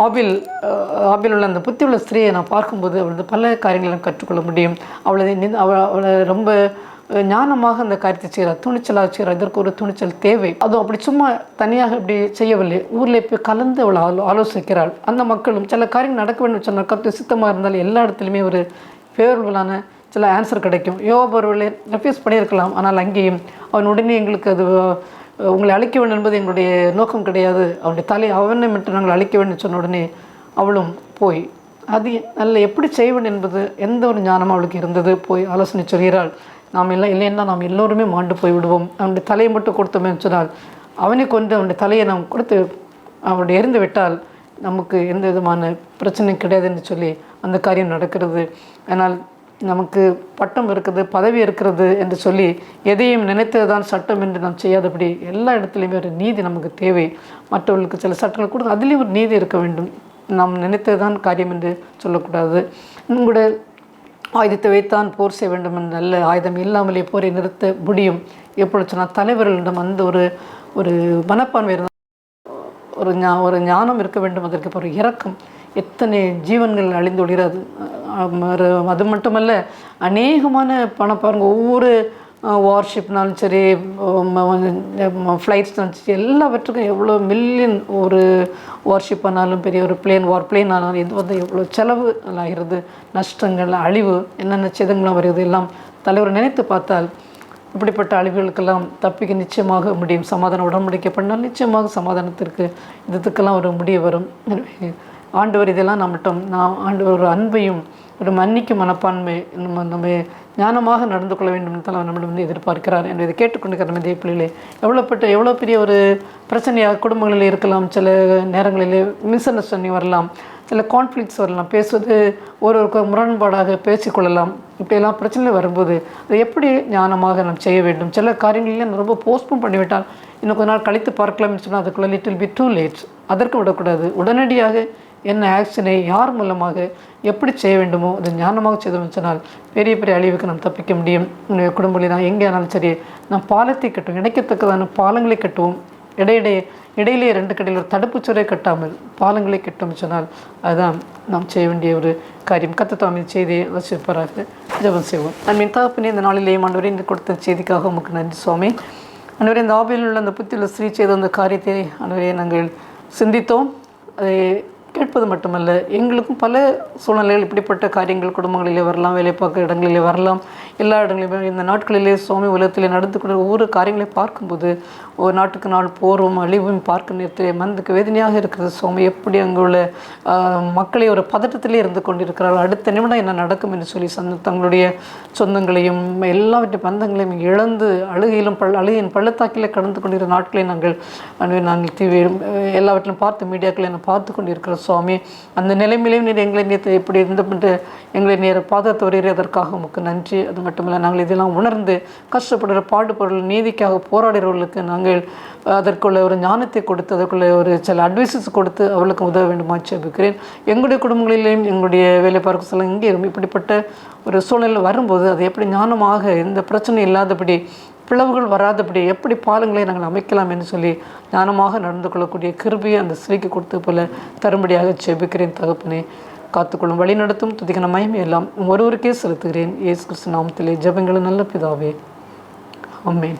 ஆபில் உள்ள அந்த புத்தி உள்ள ஸ்திரியை நான் பார்க்கும்போது அவளது பல காரியங்களும் கற்றுக்கொள்ள முடியும். அவளை ரொம்ப ஞானமாக அந்த காரியத்தை செய்கிறார், துணிச்சலாக செய்கிறார். இதற்கு ஒரு துணிச்சல் தேவை. அதுவும் அப்படி சும்மா தனியாக இப்படி செய்யவில்லை, ஊரில் போய் கலந்து அவளை ஆலோசிக்கிறாள். அந்த மக்களும் சில காரியங்கள் நடக்க வேண்டும் சொன்னால் கருத்து சித்தமாக இருந்தால் எல்லா இடத்துலையுமே ஒரு ஃபேவரபுளான சில ஆன்சர் கிடைக்கும். யோபு அவர்களை ரெஃப்யூஸ் பண்ணியிருக்கலாம், ஆனால் அங்கேயும் அவன் உடனே எங்களுக்கு அது உங்களை அழிக்க வேண்டும் என்பது எங்களுடைய நோக்கம் கிடையாது, அவனுடைய அவனை மட்டும் நாங்கள் அழிக்க வேண்டும் சொன்ன உடனே அவளும் போய் அது நல்ல எப்படி செய்ய வேண்டும் என்பது எந்த ஒரு ஞானமும் அவளுக்கு இருந்தது. போய் ஆலோசனை சொல்கிறாள். நாம் இல்லைன்னா நாம் எல்லோருமே மாண்டு போய்விடுவோம். அவனுடைய தலையை மட்டும் கொடுத்தோமே சொன்னால் அவனை கொண்டு அவனுடைய தலையை நாம் கொடுத்து அவனுடைய எரிந்து விட்டால் நமக்கு எந்த விதமான பிரச்சனையும் கிடையாது என்று சொல்லி அந்த காரியம் நடக்கிறது. ஆனால் நமக்கு பட்டம் இருக்குது, பதவி இருக்கிறது என்று சொல்லி எதையும் நினைத்தது தான் சட்டம் என்று நாம் செய்யாதபடி எல்லா இடத்துலையுமே ஒரு நீதி நமக்கு தேவை. மற்றவர்களுக்கு சில சட்டங்கள் கூட அதுலேயும் ஒரு நீதி இருக்க வேண்டும். நாம் நினைத்தது தான் காரியம் என்று சொல்லக்கூடாது. கூட ஆயுதத்தை வைத்தான் போர் செய்ய வேண்டும் என்ற நல்ல ஆயுதம் இல்லாமலே போரை நிறுத்த முடியும். எப்பொழுது சொன்னால் தலைவர்களிடம் அந்த ஒரு மனப்பான்மை இருந்தால் ஒரு ஞானம் இருக்க வேண்டும். அதற்கு ஒரு இரக்கம். எத்தனை ஜீவன்கள் அழிந்து விடுகிறது. அது மட்டுமல்ல, அநேகமான பாருங்க, ஒவ்வொரு வார்ஷிப்னாலும் சரி, ஃப்ளைட்ஸ்னாலும் சரி, எல்லாவற்றுக்கும் எவ்வளோ மில்லியன் ஒரு வார்ஷிப் ஆனாலும் பெரிய ஒரு பிளேன் ஆனாலும் இது வந்து எவ்வளோ செலவு ஆகிறது, நஷ்டங்கள், அழிவு, என்னென்ன சேதங்கள்லாம் வருகிறது எல்லாம் தலைவர் நினைத்து பார்த்தால் இப்படிப்பட்ட அழிவுகளுக்கெல்லாம் தப்பிக்க நிச்சயமாக முடியும். சமாதானம் உடன்படிக்கை பண்ணால் நிச்சயமாக சமாதானத்திற்கு இதுக்கெல்லாம் ஒரு முடிவு வரும். ஆண்டவர் இதெல்லாம் ஆண்டவர் ஒரு அன்பையும் ஒரு மன்னிக்கும் மனப்பான்மை நம்ம ஞானமாக நடந்து கொள்ள வேண்டும் என்று அவர் நம்மிடம் வந்து எதிர்பார்க்கிறார் என்று இதை கேட்டுக்கொண்டிருக்கிற நம்ம இதே பிள்ளைகளே, எவ்வளோ பெரிய ஒரு பிரச்சனையாக குடும்பங்களில் இருக்கலாம். சில நேரங்களிலே மிஸ் அண்டர்ஸ்டாண்டிங் வரலாம், சில கான்ஃப்ளிக்ட்ஸ் வரலாம், பேசுவது ஒருவருக்கு முரண்பாடாக பேசிக்கொள்ளலாம். இப்படியெல்லாம் பிரச்சனை வரும்போது அதை எப்படி ஞானமாக நாம் செய்ய வேண்டும். சில காரியங்களிலே ரொம்ப போஸ்ட்போன் பண்ணிவிட்டால் இன்னும் கொஞ்ச நாள் கழித்து பார்க்கலாம்னு சொன்னால் அதுக்குள்ளே லிட்டில் பி டூ லேட். அதற்கு விடக்கூடாது. உடனடியாக என்ன ஆக்ஷனை யார் மூலமாக எப்படி செய்ய வேண்டுமோ அது ஞானமாக செய்தோம்னு சொன்னால் பெரிய பெரிய அழிவுக்கு நாம் தப்பிக்க முடியும். குடும்பத்தில் நான் எங்கே ஆனாலும் சரி, நாம் பாலத்தை கட்டுவோம், இணைக்கத்தக்கதான பாலங்களை கட்டுவோம். இடையிலே 2 கடையில் ஒரு தடுப்புச்சுவரை கட்டாமல் பாலங்களை கட்டோம்னு சொன்னால் அதுதான் நாம் செய்ய வேண்டிய ஒரு காரியம். கர்த்தர் செய்தியை வசிப்பராக ஜெபம் செய்வோம். நான் தகப்பனே, இந்த நாளிலேயே ஆண்டவரே இந்த கொடுத்த செய்திக்காக உமக்கு நன்றி சுவாமி. ஆண்டவரே, இந்த ஆபியில் உள்ள அந்த புத்தியுள்ள ஸ்ரீ செய்த அந்த காரியத்தை ஆண்டவரே நாங்கள் சிந்தித்தோம். அதை கேட்பது மட்டுமல்ல, எங்களுக்கும் பல சூழ்நிலைகள் இப்படிப்பட்ட காரியங்கள் குடும்பங்களிலே வரலாம், வேலை பார்க்குற இடங்களிலே வரலாம், எல்லா இடங்களிலுமே இந்த நாட்களிலே சுவாமி உலகத்திலே நடந்து கொண்ட ஒவ்வொரு காரியங்களை பார்க்கும்போது ஒரு நாட்டுக்கு நாள் போரும் அழிவும் பார்க்க நேரத்தில் மனதுக்கு வேதனையாக இருக்கிறது சுவாமி. எப்படி அங்கே உள்ள மக்களை ஒரு பதட்டத்திலே இருந்து கொண்டிருக்கிறார்கள். அடுத்த நிமிடம் என்ன நடக்கும் என்று சொல்லி தங்களுடைய சொந்தங்களையும் எல்லாவற்றையும் பந்தங்களையும் இழந்து அழுகையின் பள்ளத்தாக்கிலே கடந்து கொண்டிருக்கிற நாட்களை நாங்கள் எல்லாவற்றிலும் பார்த்து மீடியாக்களை பார்த்து கொண்டிருக்கிற சுவாமி. அந்த நிலைமையிலையும் நீர் எங்களை நீர் இப்படி இருந்து எங்களை நீர் பாதத்தை வருகிறதற்காக உமக்கு நன்றி. அது மட்டுமில்லை, நாங்கள் இதெல்லாம் உணர்ந்து கஷ்டப்படுற பாடுபொருள் நீதிக்காக போராடுகிறவர்களுக்கு நாங்கள் அதற்குள்ள ஒரு ஞானத்தை கொடுத்து அதற்குள்ள ஒரு சில அட்வைசஸ் கொடுத்து அவளுக்கு உதவ வேண்டுமா ஜெபிக்கிறேன். எங்களுடைய குடும்பங்களிலேயும் எங்களுடைய வேலை பார்க்க சொல்ல இங்கேயும் இப்படிப்பட்ட ஒரு சூழ்நிலை வரும்போது அது எப்படி ஞானமாக எந்த பிரச்சனையும் இல்லாதபடி பிளவுகள் வராதபடி எப்படி பாலங்களை நாங்கள் அமைக்கலாம் என்று சொல்லி ஞானமாக நடந்து கொள்ளக்கூடிய கிருபையை அந்த ஸ்திரீக்கு கொடுத்து போல தரும்படியாக ஜெபிக்கிறேன் தகப்பனே. காத்துக்கொள்ளும் வழி நடத்தும் துதிகன மகிமை எல்லாம் ஒருவருக்கே செலுத்துகிறேன். இயேசு கிறிஸ்து நாமத்திலே ஜெபங்களை நல்ல பிதாவே, ஆமென்.